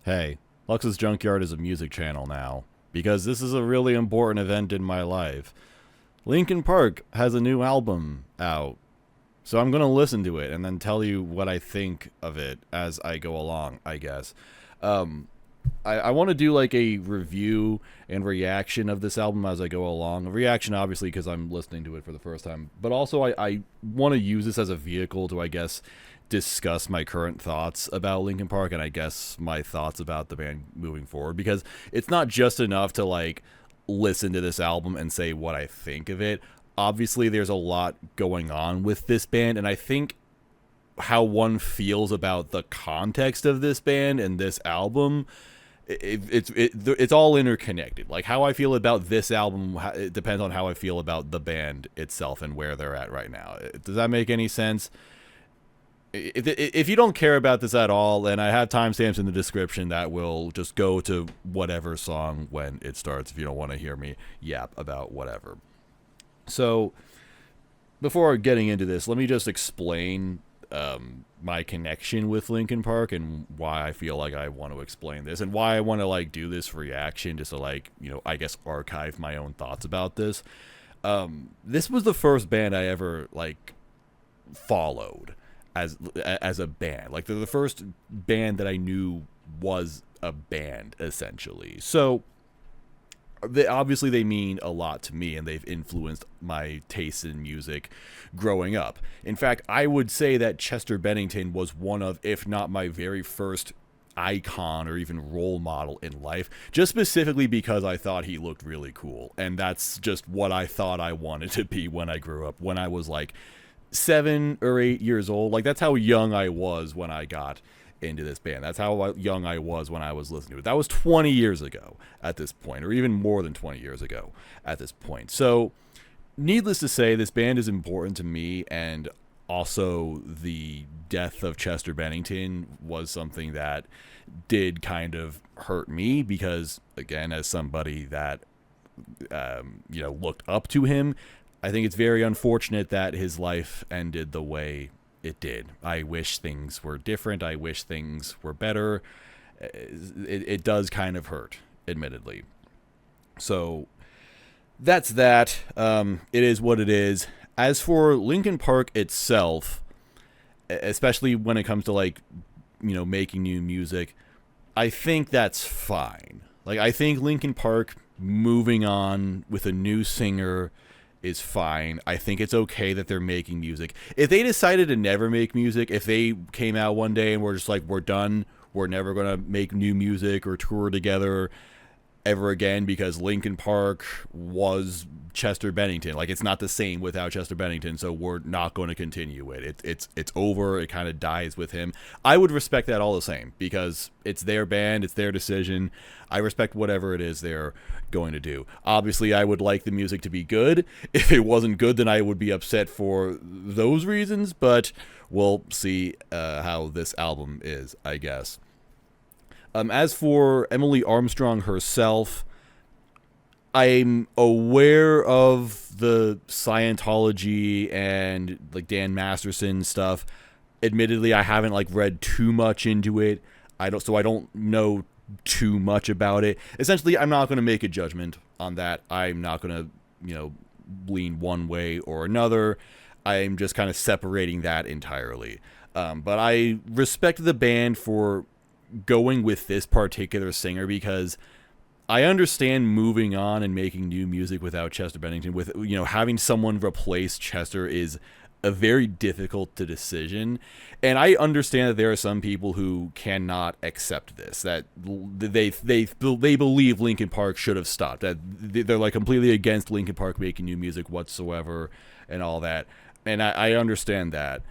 Hey, Lux's Junkyard is a music channel now, because this is a really important event in my life. Linkin Park has a new album out, so I'm going to listen to it and then tell you what I think of it as I go along, I guess. Um, I want to do like a review and reaction of this album as I go along. A reaction, obviously, because I'm listening to it for the first time, but also I want to use this as a vehicle to, I guess, discuss my current thoughts about Linkin Park and I guess my thoughts about the band moving forward because it's not just enough to like listen to this album and say what I think of it. Obviously, there's a lot going on with this band, and I think how one feels about the context of this band and this album it's all interconnected. Like how I feel about this album, it depends on how I feel about the band itself and where they're at right now. Does that make any sense? If you don't care about this at all, then I have timestamps in the description that will just go to whatever song when it starts if you don't want to hear me yap about whatever. So before getting into this, let me just explain my connection with Linkin Park and why I feel like I want to explain this and why I want to like do this reaction just to like I guess archive my own thoughts about this. This was the first band I ever like followed as a band. Like they're the first band that I knew was a band essentially. So obviously they mean a lot to me and they've influenced my taste in music growing up. In fact, I would say that Chester Bennington was one of, if not my very first icon or even role model in life, just specifically because I thought he looked really cool. And that's just what I thought I wanted to be when I grew up, when I was like 7 or 8 years old. Like that's how young I was when I got into this band. That's how young I was when I was listening to it. That was 20 years ago at this point, or even more than 20 years ago at this point. So, needless to say, this band is important to me, and also the death of Chester Bennington was something that did kind of hurt me because, again, as somebody that looked up to him, I think it's very unfortunate that his life ended the way it did. I wish things were different. I wish things were better. It does kind of hurt, admittedly. So that's that. It is what it is. As for Linkin Park itself, especially when it comes to like, making new music, I think that's fine. Like I think Linkin Park moving on with a new singer is fine. I think it's okay that they're making music. If they decided to never make music, if they came out one day and were just like, we're done, we're never going to make new music or tour together ever again because Linkin Park was Chester Bennington. Like it's not the same without Chester Bennington, so we're not going to continue it. It's over. It kind of dies with him. I would respect that all the same because it's their band, it's their decision. I respect whatever it is they're going to do. Obviously, I would like the music to be good. If it wasn't good, then I would be upset for those reasons, but we'll see how this album is, I guess. As for Emily Armstrong herself, I'm aware of the Scientology and like Dan Masterson stuff. Admittedly, I haven't like read too much into it. I don't know too much about it. Essentially, I'm not going to make a judgment on that. I'm not going to, lean one way or another. I'm just kind of separating that entirely. But I respect the band for going with this particular singer because I understand moving on and making new music without Chester Bennington. With having someone replace Chester is a very difficult decision, and I understand that there are some people who cannot accept this. That they believe Linkin Park should have stopped. That they're like completely against Linkin Park making new music whatsoever, and all that. And I understand that.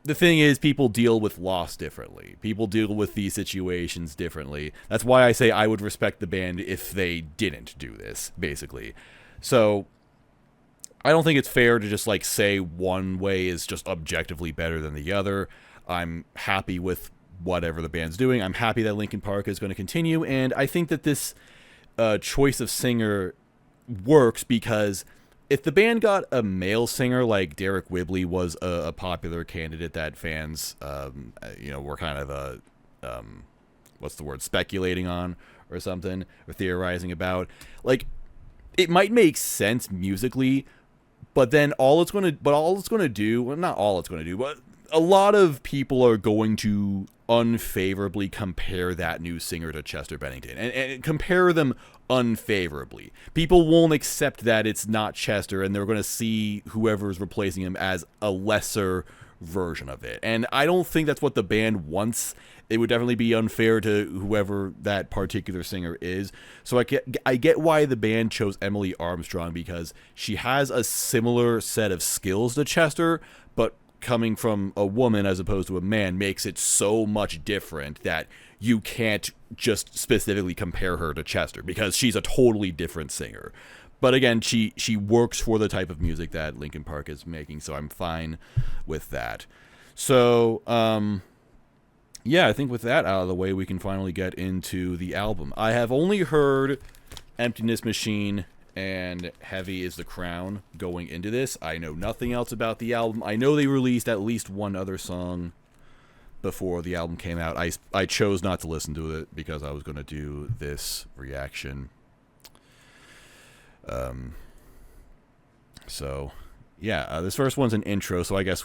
The thing is, people deal with loss differently. People deal with these situations differently. That's why I say I would respect the band if they didn't do this, basically. So, I don't think it's fair to just, like, say one way is just objectively better than the other. I'm happy with whatever the band's doing. I'm happy that Linkin Park is going to continue, and I think that this choice of singer works because if the band got a male singer like Derek Whibley was a popular candidate that fans, were kind of what's the word, speculating on or something, or theorizing about. Like, it might make sense musically, but then all it's going to do, well, not all it's going to do, but a lot of people are going to unfavorably compare that new singer to Chester Bennington, and compare them unfavorably. People won't accept that it's not Chester, and they're going to see whoever's replacing him as a lesser version of it. And I don't think that's what the band wants. It would definitely be unfair to whoever that particular singer is. So I get why the band chose Emily Armstrong, because she has a similar set of skills to Chester, but coming from a woman as opposed to a man makes it so much different that you can't just specifically compare her to Chester, because she's a totally different singer. But again, she works for the type of music that Linkin Park is making, so I'm fine with that. So, yeah, I think with that out of the way, we can finally get into the album. I have only heard Emptiness Machine and Heavy is the Crown going into this. I know nothing else about the album. I know they released at least one other song before the album came out. I chose not to listen to it because I was going to do this reaction. So, yeah, this first one's an intro, so I guess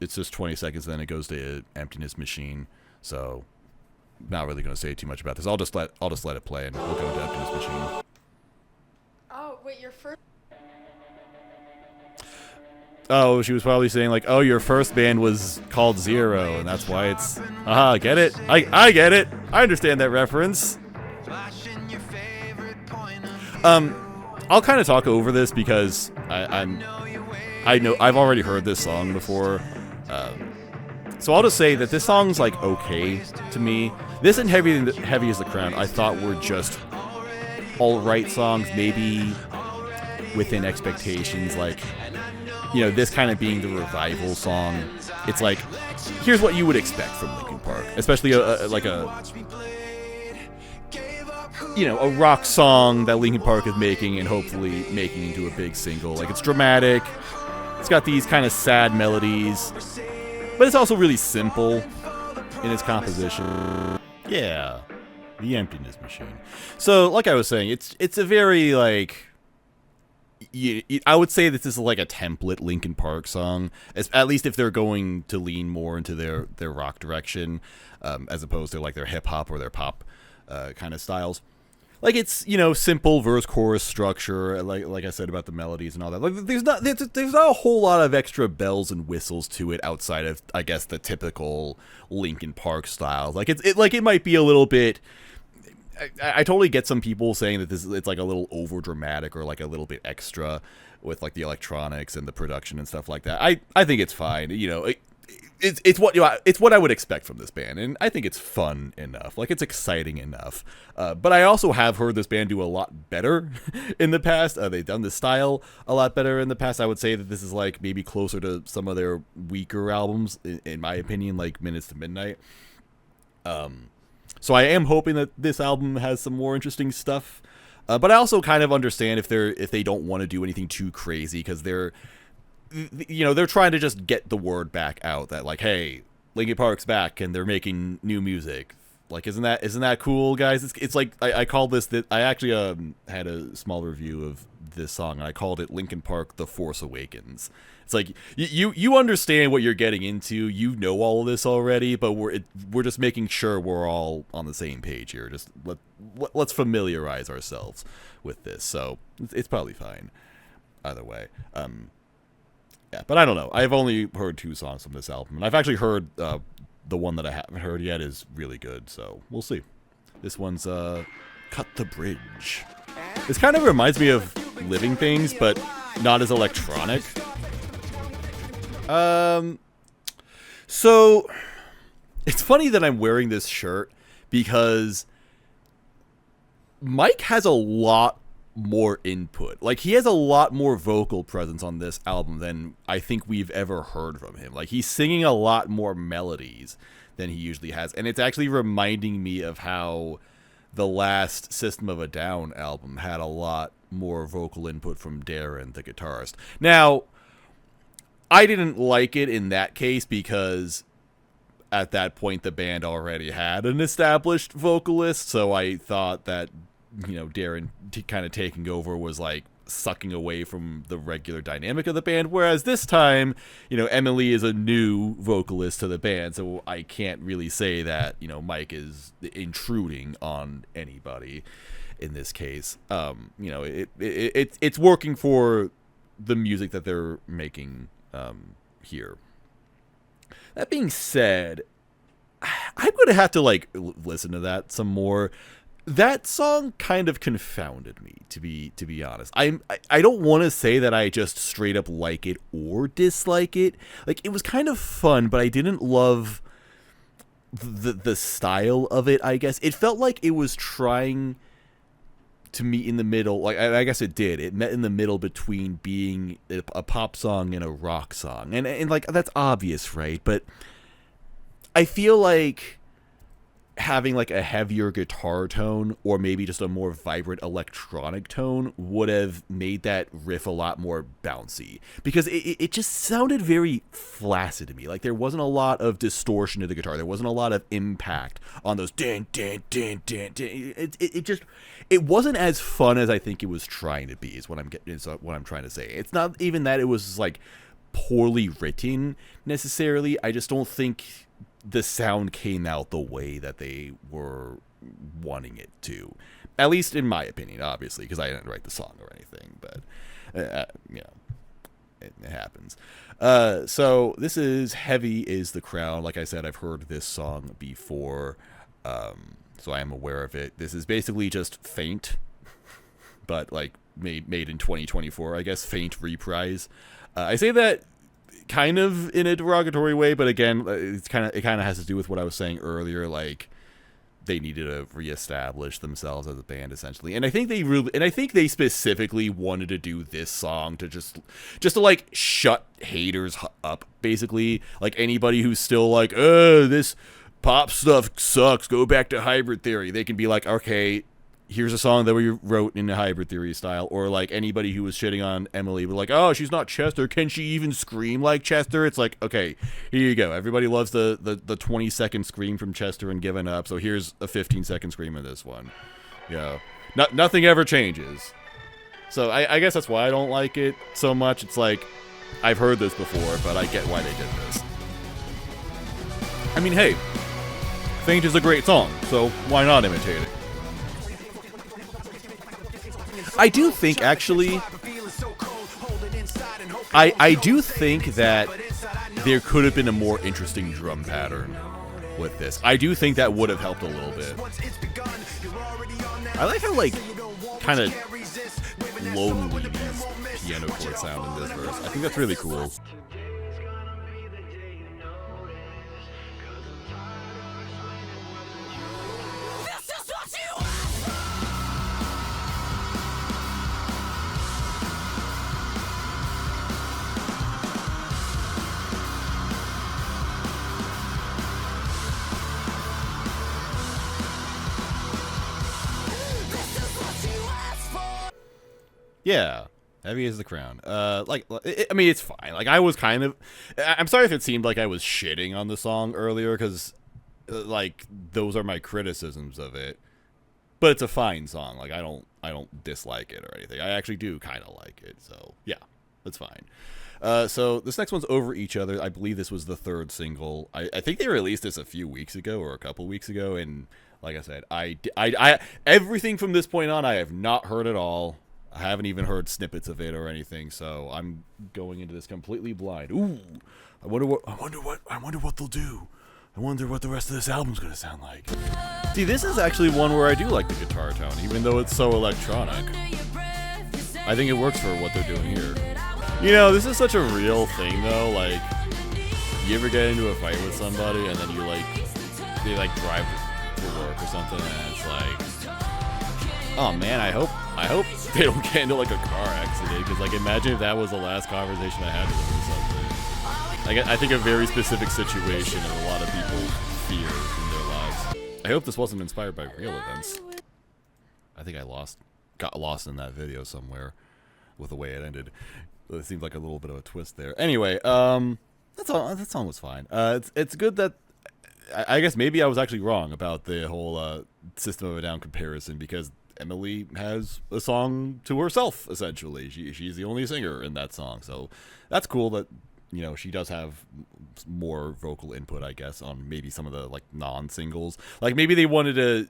it's just 20 seconds, then it goes to Emptiness Machine. So, not really going to say too much about this. I'll just let it play, and we'll go into Emptiness Machine. Oh, wait, your first... Oh, she was probably saying, like, oh, your first band was called Zero, and that's why it's... Aha, get it? I get it! I understand that reference. I'll kind of talk over this because I know I've already heard this song before. So I'll just say that this song's, like, okay to me. This and Heavy is the Crown I thought were just alright songs, maybe within expectations. Like, you know, this kind of being the revival song. It's like, here's what you would expect from Linkin Park, especially a rock song that Linkin Park is making and hopefully making into a big single. Like, it's dramatic, it's got these kind of sad melodies, but it's also really simple in its composition. Yeah, the Emptiness Machine. So, like I was saying, it's a very, like, I would say that this is like a template Linkin Park song, at least if they're going to lean more into their rock direction, as opposed to like their hip hop or their pop kind of styles. Like, it's, you know, simple verse chorus structure, like I said about the melodies and all that. Like, there's not a whole lot of extra bells and whistles to it outside of, I guess, the typical Linkin Park style. Like, it might be a little bit. I totally get some people saying that it's like a little over dramatic or like a little bit extra with like the electronics and the production and stuff like that. I think it's fine. You know, it's what I would expect from this band, and I think it's fun enough. Like, it's exciting enough. But I also have heard this band do a lot better in the past. They've done this style a lot better in the past. I would say that this is like maybe closer to some of their weaker albums, in my opinion, like Minutes to Midnight. So I am hoping that this album has some more interesting stuff, but I also kind of understand if they don't want to do anything too crazy, because they're trying to just get the word back out that, like, hey, Linkin Park's back and they're making new music. Like, isn't that cool, guys? It's like I called this. I actually had a small review of this song, and I called it Linkin Park: The Force Awakens. It's like, you understand what you're getting into. You know all of this already, but we're just making sure we're all on the same page here. Just let's familiarize ourselves with this. So it's probably fine either way. Yeah, but I don't know. I've only heard 2 songs from this album, and I've actually heard the one that I haven't heard yet is really good. So we'll see. This one's Cut the Bridge. This kind of reminds me of Living Things, but not as electronic. So it's funny that I'm wearing this shirt because Mike has a lot more input. Like, he has a lot more vocal presence on this album than I think we've ever heard from him. Like, he's singing a lot more melodies than he usually has, and it's actually reminding me of how the last System of a Down album had a lot more vocal input from Darren, the guitarist. Now, I didn't like it in that case because at that point the band already had an established vocalist, so I thought that, you know, Darren kind of taking over was like sucking away from the regular dynamic of the band, whereas this time, you know, Emily is a new vocalist to the band, so I can't really say that, you know, Mike is intruding on anybody in this case. You know, it's working for the music that they're making here. That being said, I'm gonna have to like listen to that some more. That song kind of confounded me, to be honest. I don't want to say that I just straight up like it or dislike it. Like, it was kind of fun, but I didn't love the style of it, I guess. It felt like it was trying to meet in the middle. Like, I guess it did. It met in the middle between being a pop song and a rock song. And like, that's obvious, right? But I feel like having like a heavier guitar tone or maybe just a more vibrant electronic tone would have made that riff a lot more bouncy, because it just sounded very flaccid to me. Like, there wasn't a lot of distortion to the guitar. There wasn't a lot of impact on those din din din din din. It wasn't as fun as I think it was trying to be, is what I'm trying to say. It's not even that it was like poorly written necessarily. I just don't think the sound came out the way that they were wanting it to, at least in my opinion, obviously, because I didn't write the song or anything, but you know, it happens. So this is Heavy is the Crown. Like I said, I've heard this song before, so I am aware of it. This is basically just Faint, but like made in 2024, I guess. Faint reprise. I say that kind of in a derogatory way, but again, it kind of has to do with what I was saying earlier. Like, they needed to reestablish themselves as a band, essentially, and I think they specifically wanted to do this song to just to like shut haters up, basically. Like, anybody who's still like, oh, this pop stuff sucks, go back to Hybrid Theory, they can be like, okay, here's a song that we wrote in a Hybrid Theory style. Or like, anybody who was shitting on Emily, but like, oh, she's not Chester, can she even scream like Chester? It's like, okay, here you go. Everybody loves the 20-second scream from Chester and Giving Up, so here's a 15-second scream in this one. Yeah, nothing ever changes. So I guess that's why I don't like it so much. It's like, I've heard this before, but I get why they did this. I mean, hey, Faint is a great song, so why not imitate it? I do think, actually, I do think that there could have been a more interesting drum pattern with this. I do think that would have helped a little bit. I like how, like, kind of lonely these piano chords sound in this verse. I think that's really cool. Yeah, Heavy is the Crown. I mean, it's fine. Like, I was kind of... I'm sorry if it seemed like I was shitting on the song earlier, because, like, those are my criticisms of it. But it's a fine song. Like, I don't dislike it or anything. I actually do kind of like it, so, yeah, that's fine. So, this next one's Over Each Other. I believe this was the third single. I think they released this a few weeks ago, or a couple weeks ago, and, like I said, I everything from this point on, I have not heard at all. I haven't even heard snippets of it or anything, so I'm going into this completely blind. Ooh, I wonder what they'll do. I wonder what the rest of this album's gonna sound like. See, this is actually one where I do like the guitar tone, even though it's so electronic. I think it works for what they're doing here. You know, this is such a real thing, though. Like, you ever get into a fight with somebody and then they drive to work or something, and it's like, oh man, I hope they don't get into like a car accident, because like, imagine if that was the last conversation I had with them or something. Like, I think a very specific situation that a lot of people fear in their lives. I hope this wasn't inspired by real events. I think I got lost in that video somewhere with the way it ended. It seemed like a little bit of a twist there. Anyway, that song was fine. It's good that I guess maybe I was actually wrong about the whole System of a Down comparison, because Emily has a song to herself, essentially. She's the only singer in that song, so that's cool that, she does have more vocal input, I guess, on maybe some of the like non-singles. Like maybe they wanted to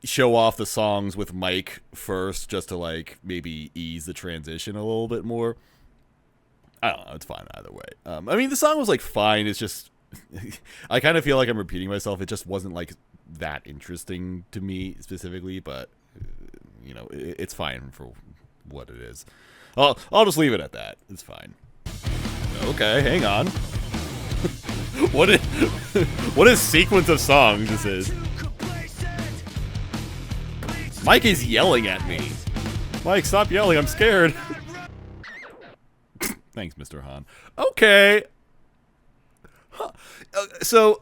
show off the songs with Mike first, just to like maybe ease the transition a little bit more. I don't know. It's fine either way. I mean, the song was like fine. It's just I kind of feel like I'm repeating myself. It just wasn't like that interesting to me specifically, but it's fine for what it is. I'll just leave it at that. It's fine. Okay, hang on. What a sequence of songs this is. Mike is yelling at me. Mike, stop yelling. I'm scared. Thanks, Mr. Han. Okay. Huh. So,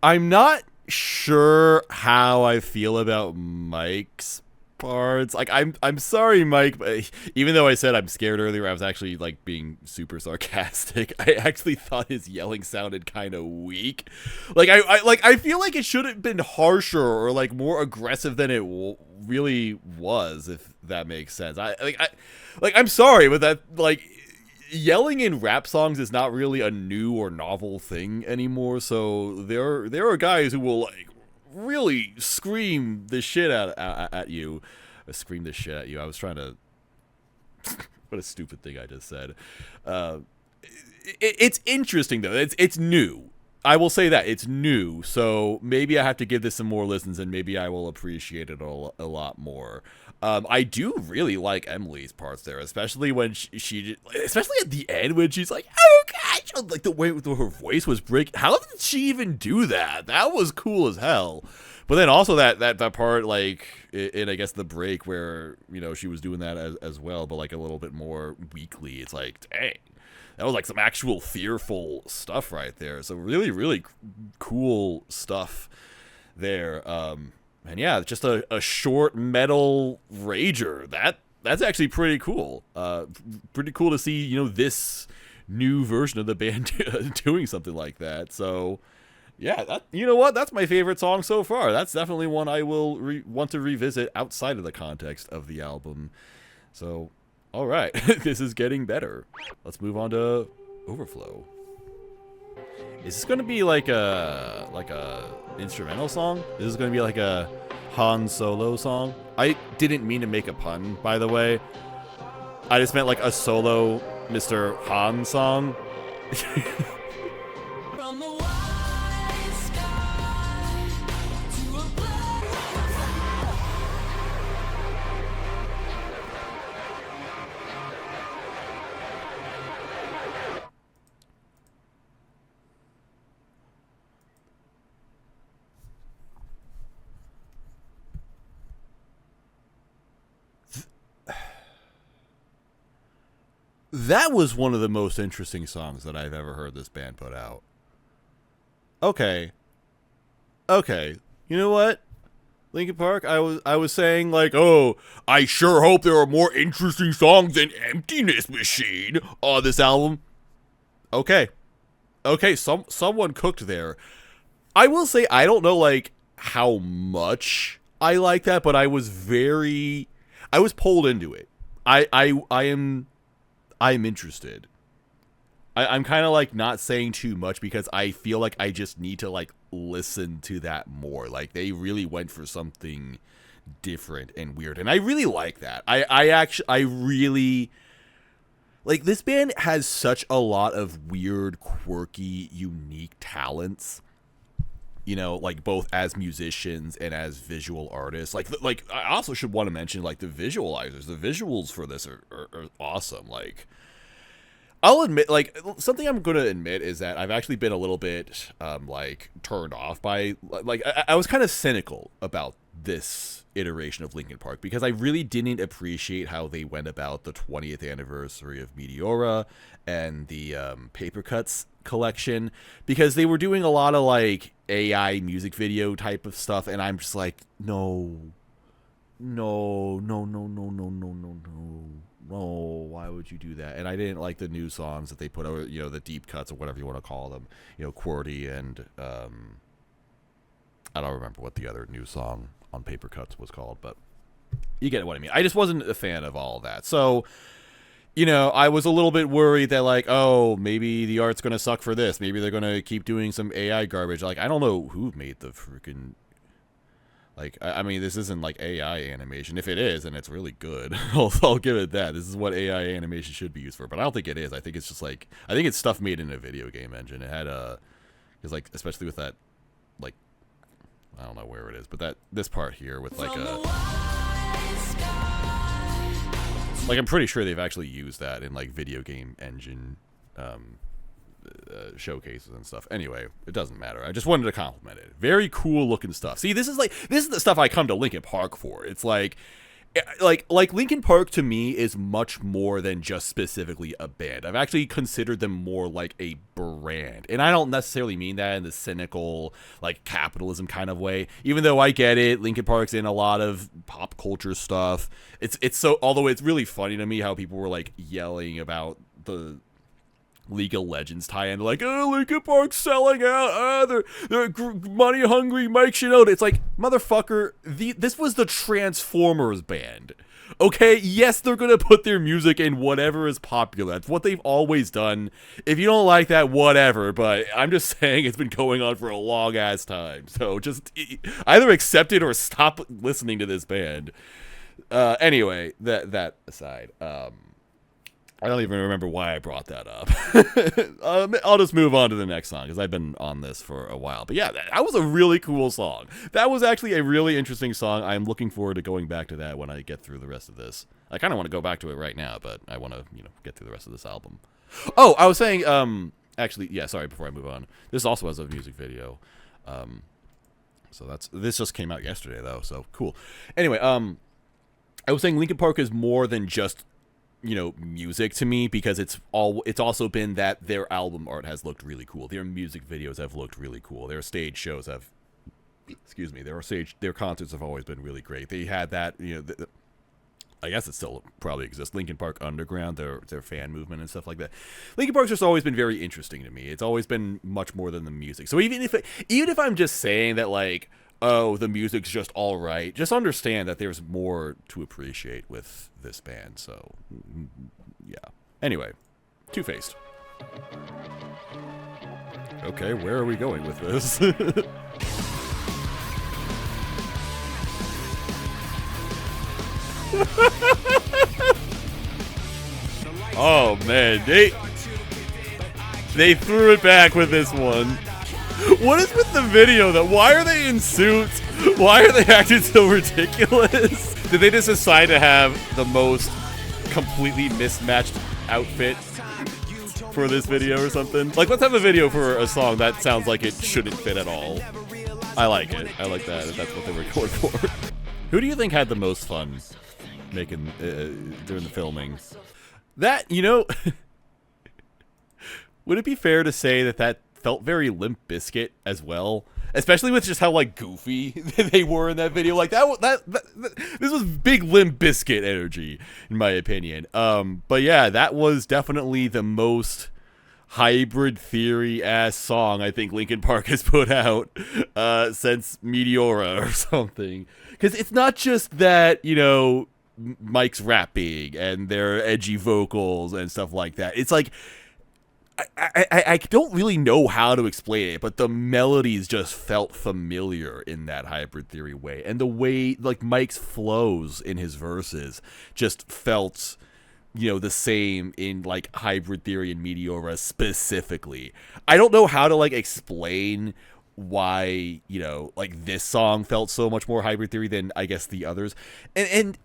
I'm not sure how I feel about Mike's parts. Like, I'm sorry, Mike, but even though I said I'm scared earlier, I was actually like being super sarcastic. I actually thought his yelling sounded kind of weak. Like, I feel like it should have been harsher or like more aggressive than it really was, if that makes sense. I'm sorry, but that like. Yelling in rap songs is not really a new or novel thing anymore, so there are guys who will like really scream the shit at you. Scream the shit at you. I was trying to. What a stupid thing I just said. It's interesting though. It's new. I will say that it's new, so maybe I have to give this some more listens, and maybe I will appreciate it a lot more. I do really like Emily's parts there, especially when she especially at the end when she's like, "Oh gosh," like the way her voice was breaking. How did she even do that? That was cool as hell. But then also that part, like in I guess the break where she was doing that as well, but like a little bit more weakly. It's like, dang. That was like some actual fearful stuff right there. So really, really cool stuff there. And yeah, just a short metal rager. That's actually pretty cool. Pretty cool to see, this new version of the band doing something like that. So yeah, you know what? That's my favorite song so far. That's definitely one I will want to revisit outside of the context of the album. So. All right, this is getting better. Let's move on to Overflow. Is this going to be like a instrumental song? Is this going to be like a Han Solo song? I didn't mean to make a pun, by the way. I just meant like a solo Mr. Han song. From the wide sky to a That was one of the most interesting songs that I've ever heard this band put out. Okay. You know what? Linkin Park, I was saying like, oh, I sure hope there are more interesting songs than Emptiness Machine on this album. Okay, someone cooked there. I will say I don't know like how much I like that, but I was pulled into it. I'm interested. I'm kind of like not saying too much because I feel like I just need to like listen to that more. Like they really went for something different and weird, and I really like that. I really like this band has such a lot of weird, quirky, unique talents. Like both as musicians and as visual artists. Like I also should want to mention like the visualizers. The visuals for this are awesome. Like I'll admit, like something I'm going to admit is that I've actually been a little bit like turned off by like I was kind of cynical about this iteration of Linkin Park because I really didn't appreciate how they went about the 20th anniversary of Meteora and the Paper Cuts collection, because they were doing a lot of like AI music video type of stuff, and I'm just like, no, why would you do that? And I didn't like the new songs that they put out, the deep cuts or whatever you want to call them, QWERTY and I don't remember what the other new song on Paper Cuts was called, but you get what I mean. I just wasn't a fan of all of that. So, I was a little bit worried that, like, oh, maybe the art's going to suck for this. Maybe they're going to keep doing some AI garbage. Like, I don't know who made the freaking... Like, I mean, this isn't, like, AI animation. If it is, then it's really good. I'll give it that. This is what AI animation should be used for. But I don't think it is. I think it's just, like... I think it's stuff made in a video game engine. It had a... Because, like, especially with that, like... I don't know where it is. But this part here with, like, Like, I'm pretty sure they've actually used that in, like, video game engine showcases and stuff. Anyway, it doesn't matter. I just wanted to compliment it. Very cool looking stuff. See, this is the stuff I come to Linkin Park for. It's like Linkin Park to me is much more than just specifically a band. I've actually considered them more like a brand. And I don't necessarily mean that in the cynical, like, capitalism kind of way. Even though I get it, Linkin Park's in a lot of pop culture stuff. It's so, although it's really funny to me how people were, like, yelling about the League of Legends tie-in, like, oh, Linkin Park's selling out, they're money-hungry Mike Shinoda. It's like, motherfucker, this was the Transformers band. Okay, yes, they're gonna put their music in whatever is popular. That's what they've always done. If you don't like that, whatever, but I'm just saying it's been going on for a long-ass time. So just either accept it or stop listening to this band. Anyway, that aside, I don't even remember why I brought that up. I'll just move on to the next song, because I've been on this for a while. But yeah, that was a really cool song. That was actually a really interesting song. I'm looking forward to going back to that when I get through the rest of this. I kind of want to go back to it right now, but I want to, get through the rest of this album. Oh, I was saying, actually, yeah, sorry, before I move on. This also has a music video. So this just came out yesterday, though, so cool. Anyway, I was saying Linkin Park is more than just music to me, because it's also been that their album art has looked really cool. Their music videos have looked really cool. Their stage shows have, their concerts have always been really great. They had that, I guess it still probably exists, Linkin Park Underground, their fan movement and stuff like that. Linkin Park's just always been very interesting to me. It's always been much more than the music. So even if I'm just saying that, like, oh, the music's just all right, just understand that there's more to appreciate with this band. So, yeah. Anyway, Two-Faced. Okay, where are we going with this? Oh, man. They threw it back with this one. What is with the video, though? Why are they in suits? Why are they acting so ridiculous? Did they just decide to have the most completely mismatched outfit for this video or something? Like, let's have a video for a song that sounds like it shouldn't fit at all. I like it. I like that, if that's what they were going for. Who do you think had the most fun making during the filming? That, would it be fair to say that felt very Limp Bizkit as well, especially with just how, like, goofy they were in that video? Like, this was big Limp Bizkit energy, in my opinion. But yeah, that was definitely the most Hybrid Theory ass song I think Linkin Park has put out since Meteora or something. Because it's not just that, Mike's rapping and their edgy vocals and stuff like that. It's like, I don't really know how to explain it, but the melodies just felt familiar in that Hybrid Theory way. And the way, like, Mike's flows in his verses just felt, the same in, like, Hybrid Theory and Meteora specifically. I don't know how to, like, explain why, like, this song felt so much more Hybrid Theory than, I guess, the others. And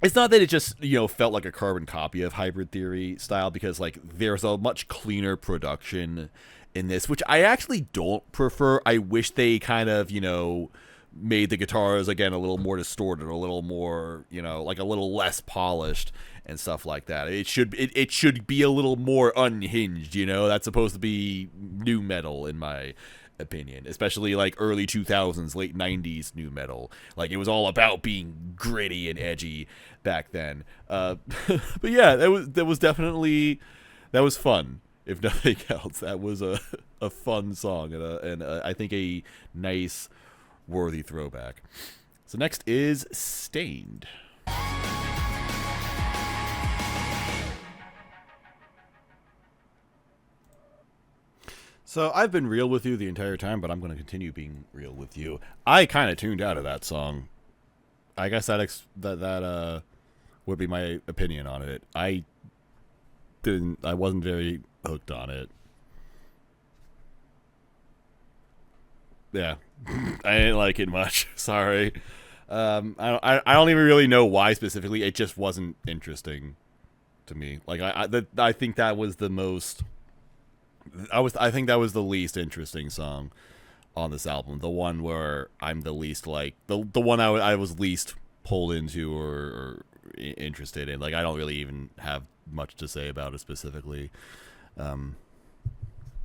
it's not that it just, felt like a carbon copy of Hybrid Theory style, because, like, there's a much cleaner production in this, which I actually don't prefer. I wish they kind of, made the guitars, again, a little more distorted, a little more, like a little less polished and stuff like that. It should be a little more unhinged, That's supposed to be nu metal, in my opinion, especially like early 2000s, late 90s nu metal. Like, it was all about being gritty and edgy back then. But yeah, that was definitely, that was fun. if nothing else, that was a fun song and I think a nice, worthy throwback. So next is Stained. So I've been real with you the entire time, but I'm going to continue being real with you. I kind of tuned out of that song. I guess that would be my opinion on it. I wasn't very hooked on it. Yeah, I didn't like it much. Sorry. I don't even really know why specifically. It just wasn't interesting to me. Like I think that was the most. I think that was the least interesting song on this album. The one where I'm the least like the one I was least pulled into or interested in. Like I don't really even have much to say about it specifically.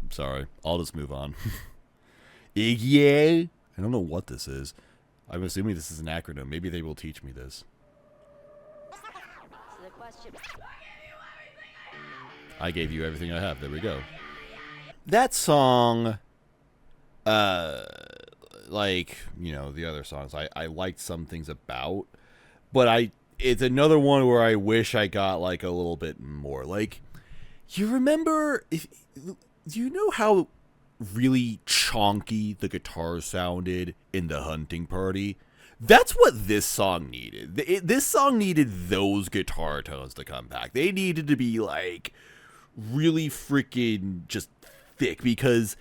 Sorry, I'll just move on. Iggy. I don't know what this is. I'm assuming this is an acronym. Maybe they will teach me this. I gave you everything I have. There we go. That song, like, you know, the other songs, I liked some things about, but it's another one where I wish I got, like, a little bit more. Like, you remember, do you know how really chonky the guitar sounded in The Hunting Party? That's what this song needed. This song needed those guitar tones to come back. They needed to be, like, really freaking just thick, because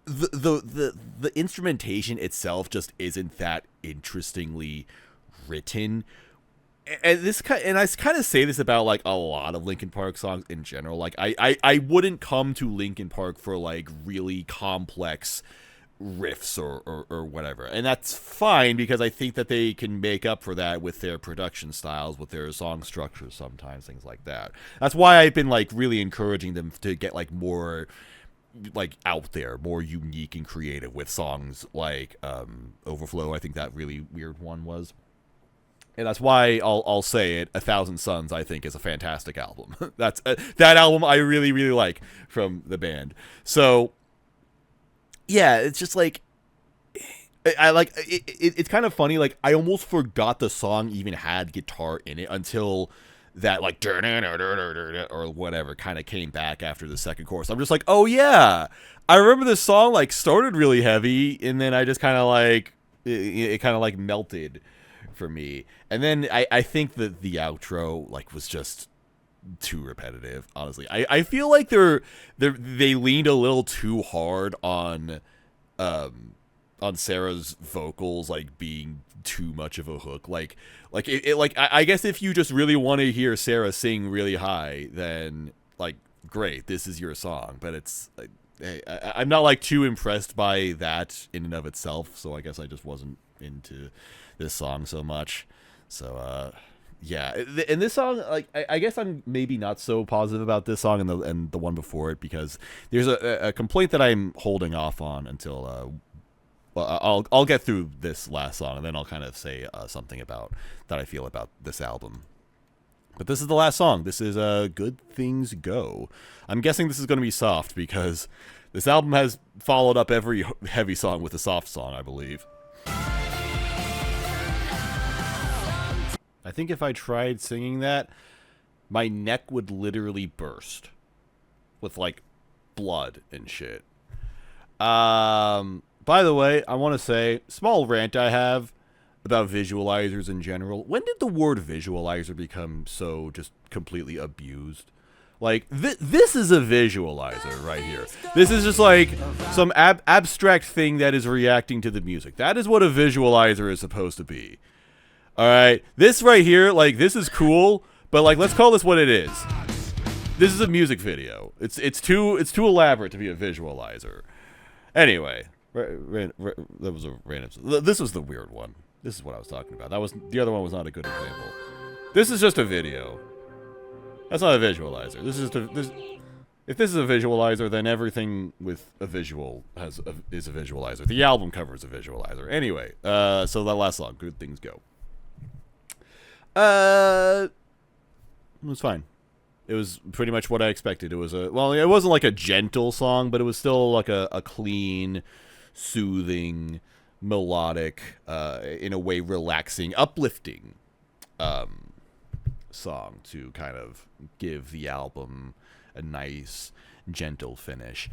the instrumentation itself just isn't that interestingly written. And I kind of say this about like a lot of Linkin Park songs in general. Like I wouldn't come to Linkin Park for like really complex riffs or whatever, and that's fine because I think that they can make up for that with their production styles, with their song structures, sometimes things like that. That's why I've been like really encouraging them to get like more like out there, more unique and creative with songs like Overflow. I think that really weird one was. And that's why I'll say it. 1,000 Suns, I think, is a fantastic album. That's that album I really, really like from the band. So, yeah, it's just like I like it. It's kind of funny. Like I almost forgot the song even had guitar in it until that like or whatever kind of came back after the second chorus. I'm just like, oh yeah, I remember this song like started really heavy, and then I just kind of like it kind of like melted for me. And then I think that the outro like was just too repetitive, honestly. I feel like they leaned a little too hard on Sarah's vocals like being too much of a hook. I guess if you just really want to hear Sarah sing really high, then like great, this is your song. But it's like, hey, I'm not like too impressed by that in and of itself, so I guess I just wasn't into this song so much. So yeah, and this song, like I guess I'm maybe not so positive about this song and the one before it, because there's a complaint that I'm holding off on until I'll get through this last song, and then I'll kind of say something about that I feel about this album. But this is the last song. This is Good Things Go. I'm guessing this is going to be soft because this album has followed up every heavy song with a soft song, I believe. I think if I tried singing that, my neck would literally burst with like blood and shit. By the way, I want to say, small rant I have about visualizers in general. When did the word visualizer become so just completely abused? Like, this is a visualizer right here. This is just like some abstract thing that is reacting to the music. That is what a visualizer is supposed to be. Alright, this right here, like, this is cool, but like, let's call this what it is. This is a music video. It's too elaborate to be a visualizer. Anyway, that was a random. This was the weird one. This is what I was talking about. The other one was not a good example. This is just a video. That's not a visualizer. This is just if this is a visualizer, then everything with a visual is a visualizer. The album cover is a visualizer. Anyway, so that last song, Good Things Go. It was fine. It was pretty much what I expected. It was it wasn't like a gentle song, but it was still like a clean, soothing, melodic, in a way relaxing, uplifting song to kind of give the album a nice, gentle finish.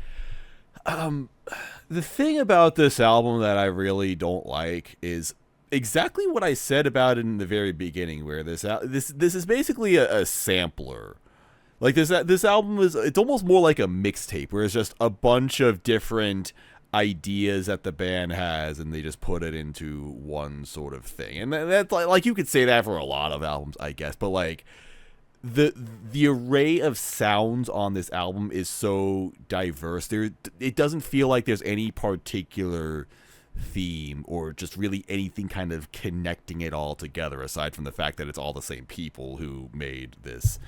The thing about this album that I really don't like is exactly what I said about it in the very beginning, where this is basically a sampler. Like this album it's almost more like a mixtape, where it's just a bunch of different ideas that the band has, and they just put it into one sort of thing. And that's like you could say that for a lot of albums, I guess, but like the array of sounds on this album is so diverse. It doesn't feel like there's any particular theme or just really anything kind of connecting it all together, aside from the fact that it's all the same people who made this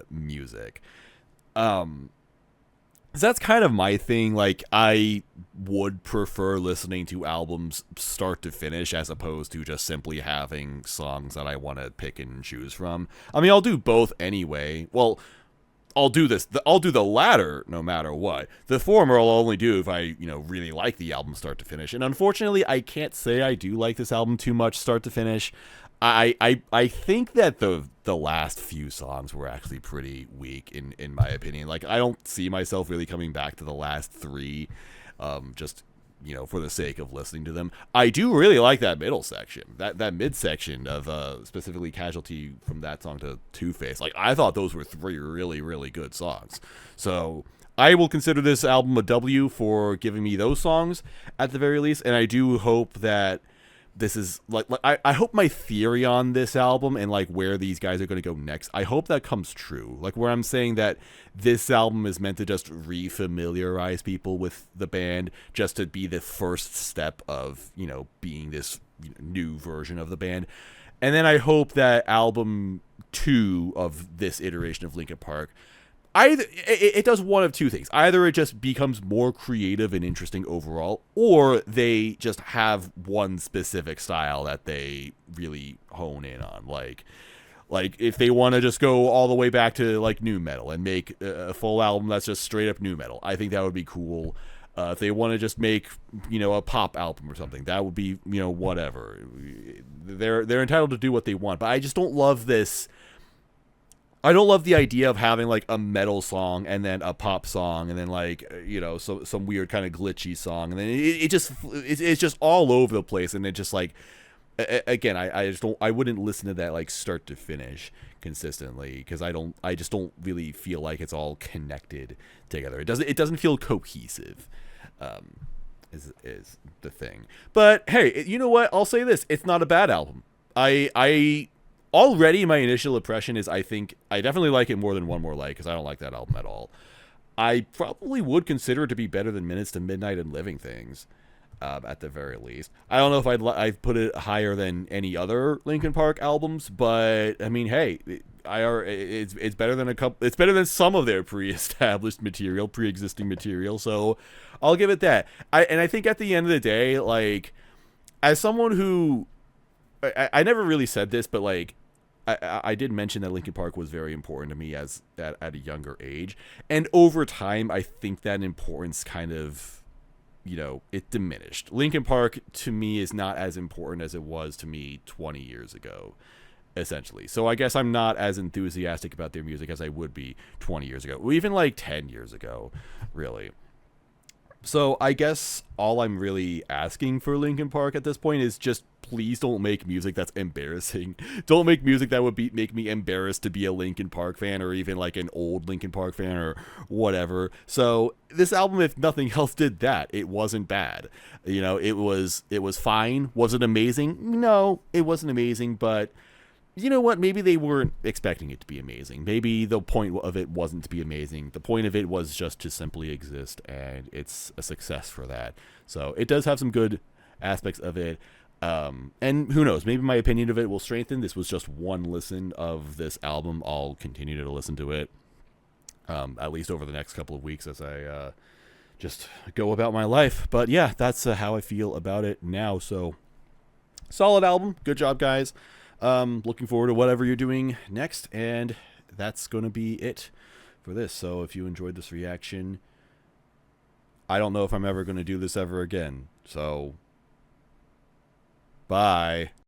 music. So that's kind of my thing. Like, I would prefer listening to albums start to finish as opposed to just simply having songs that I want to pick and choose from. I mean, I'll do both anyway. Well, I'll do the latter no matter what. The former I'll only do if I, really like the album start to finish. And unfortunately, I can't say I do like this album too much start to finish. I think that the last few songs were actually pretty weak in my opinion. Like, I don't see myself really coming back to the last three, just for the sake of listening to them. I do really like that middle section, that mid section of specifically Casualty, from that song to Two-Face. Like, I thought those were three really, really good songs. So I will consider this album a W for giving me those songs at the very least, and I do hope that this is like I hope my theory on this album and like where these guys are going to go next, I hope that comes true. Like, where I'm saying that this album is meant to just refamiliarize people with the band, just to be the first step of, being this new version of the band. And then I hope that album 2 of this iteration of Linkin Park, it does one of two things. Either it just becomes more creative and interesting overall, or they just have one specific style that they really hone in on. Like if they want to just go all the way back to like nu metal and make a full album that's just straight up nu metal, I think that would be cool. If they want to just make, a pop album or something, that would be, whatever. They're entitled to do what they want, but I just don't love this. I don't love the idea of having like a metal song and then a pop song and then like, some weird kind of glitchy song, and then it's just all over the place, and it just like, again, I wouldn't listen to that like start to finish consistently, because I just don't really feel like it's all connected together. It doesn't feel cohesive. Is the thing. But hey, you know what? I'll say this: it's not a bad album. I already, my initial impression is I think I definitely like it more than One More Light, because I don't like that album at all. I probably would consider it to be better than Minutes to Midnight and Living Things, at the very least. I don't know if I'd put it higher than any other Linkin Park albums, but I mean, hey, it's better than it's better than some of their pre-existing material. So I'll give it that. I think at the end of the day, like, as someone who, I never really said this, but like, I did mention that Linkin Park was very important to me at a younger age, and over time I think that importance kind of, it diminished. Linkin Park to me is not as important as it was to me 20 years ago, essentially. So I guess I'm not as enthusiastic about their music as I would be 20 years ago, or even like 10 years ago, really. So I guess all I'm really asking for Linkin Park at this point is just please don't make music that's embarrassing. Don't make music that would make me embarrassed to be a Linkin Park fan, or even like an old Linkin Park fan or whatever. So this album, if nothing else, did that. It wasn't bad. It was fine. Was it amazing? No, it wasn't amazing, but you know what? Maybe they weren't expecting it to be amazing. Maybe the point of it wasn't to be amazing. The point of it was just to simply exist, and it's a success for that. So it does have some good aspects of it. And who knows? Maybe my opinion of it will strengthen. This was just one listen of this album. I'll continue to listen to it, at least over the next couple of weeks as I just go about my life. But yeah, that's how I feel about it now. So solid album. Good job, guys. Looking forward to whatever you're doing next, and that's going to be it for this. So if you enjoyed this reaction, I don't know if I'm ever going to do this ever again. So, bye.